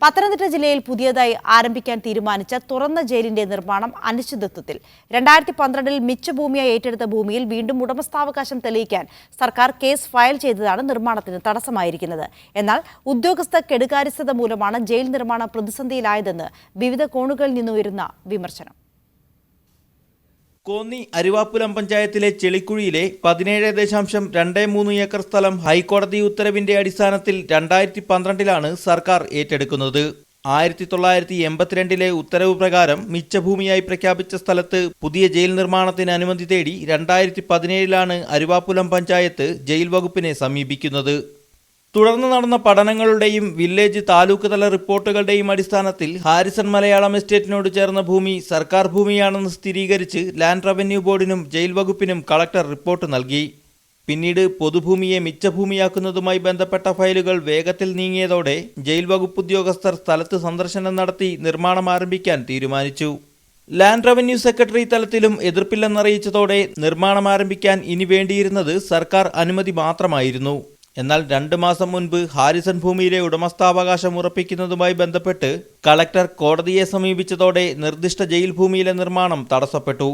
പത്തനംതിട്ട ജില്ലയിൽ പുതിയതായി ആരംഭിക്കാൻ തീരുമാനിച്ച തുറന്ന ജയിലിന്റെ നിർമ്മാണം അനിശ്ചിതത്വത്തിൽ 2012-ൽ മിച്ചഭൂമിയായി ഏറ്റെടുത്ത ഭൂമിയിൽ വീണ്ടും ഉടമസ്ഥാവകാശം തെളിയിക്കാൻ സർക്കാർ കേസ് ഫയൽ ചെയ്തതാണ് നിർമ്മാണത്തിന് തടസ്സമായിരിക്കുന്നത്. എന്നാൽ ഉദ്യോഗസ്ഥ കെടുകാര്യസ്ഥത മൂലമാണ് ജയിൽ നിർമ്മാണം പ്രതിസന്ധിയിലായതെന്ന് വിവിധ കോണുകളിൽ നിന്നുയരുന്ന വിമർശനം. കോന്നി അരുവാപ്പുലം പഞ്ചായത്തിലെ ചെളിക്കുഴിയിലെ 17.23 ഏക്കർ സ്ഥലം ഹൈക്കോടതി ഉത്തരവിന്റെ അടിസ്ഥാനത്തിൽ 2012-ലാണ് സർക്കാർ ഏറ്റെടുക്കുന്നത്. 1982-ലെ ഉത്തരവ് പ്രകാരം മിച്ചഭൂമിയായി പ്രഖ്യാപിച്ച സ്ഥലത്ത് പുതിയ ജയിൽ നിർമ്മാണത്തിന് അനുമതി തേടി 2017-ലാണ് അരുവാപ്പുലം പഞ്ചായത്ത് ജയിൽ വകുപ്പിനെ സമീപിക്കുന്നത്. തുടർന്ന് നടന്ന പഠനങ്ങളുടെയും വില്ലേജ് താലൂക്ക് തല റിപ്പോർട്ടുകളുടെയും അടിസ്ഥാനത്തിൽ ഹാരിസൺ മലയാളം എസ്റ്റേറ്റിനോട് ചേർന്ന ഭൂമി സർക്കാർ ഭൂമിയാണെന്ന് സ്ഥിരീകരിച്ച് ലാൻഡ് റവന്യൂ ബോർഡിനും ജയിൽ വകുപ്പിനും കളക്ടർ റിപ്പോർട്ട് നൽകി. പിന്നീട് പൊതുഭൂമിയെ മിച്ചഭൂമിയാക്കുന്നതുമായി ബന്ധപ്പെട്ട ഫയലുകൾ വേഗത്തിൽ നീങ്ങിയതോടെ ജയിൽ വകുപ്പ് ഉദ്യോഗസ്ഥർ സ്ഥലത്ത് സന്ദർശനം നടത്തി നിർമ്മാണം ആരംഭിക്കാൻ തീരുമാനിച്ചു. ലാൻഡ് റവന്യൂ സെക്രട്ടറി തലത്തിലും എതിർപ്പില്ലെന്നറിയിച്ചതോടെ നിർമ്മാണം ആരംഭിക്കാൻ ഇനി വേണ്ടിയിരുന്നത് സർക്കാർ അനുമതി മാത്രമായിരുന്നു. എന്നാൽ 2 മാസം മുൻപ് ഹാരിസൺ ഭൂമിയിലെ ഉടമസ്ഥാവകാശം ഉറപ്പിക്കുന്നതുമായി ബന്ധപ്പെട്ട് കളക്ടർ കോടതിയെ സമീപിച്ചതോടെ നിർദ്ദിഷ്ട ജയിൽ ഭൂമിയിലെ നിർമ്മാണം തടസ്സപ്പെട്ടു.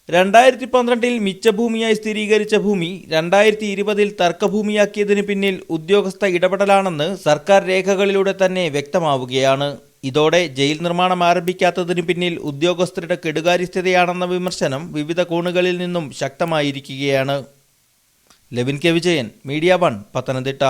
2012-ൽ മിച്ചഭൂമിയായി സ്ഥിരീകരിച്ച ഭൂമി 2020-ൽ തർക്കഭൂമിയാക്കിയതിന് പിന്നിൽ ഉദ്യോഗസ്ഥ ഇടപെടലാണെന്ന് സർക്കാർ രേഖകളിലൂടെ തന്നെ വ്യക്തമാവുകയാണ്. ഇതോടെ ജയിൽ നിർമ്മാണം ആരംഭിക്കാത്തതിന് പിന്നിൽ ഉദ്യോഗസ്ഥരുടെ കെടുകാര്യസ്ഥതയാണെന്ന വിമർശനം വിവിധ കോണുകളിൽ നിന്നും ശക്തമായിരിക്കുകയാണ്. Levin K Vijayan, media 1, Pathanamthitta.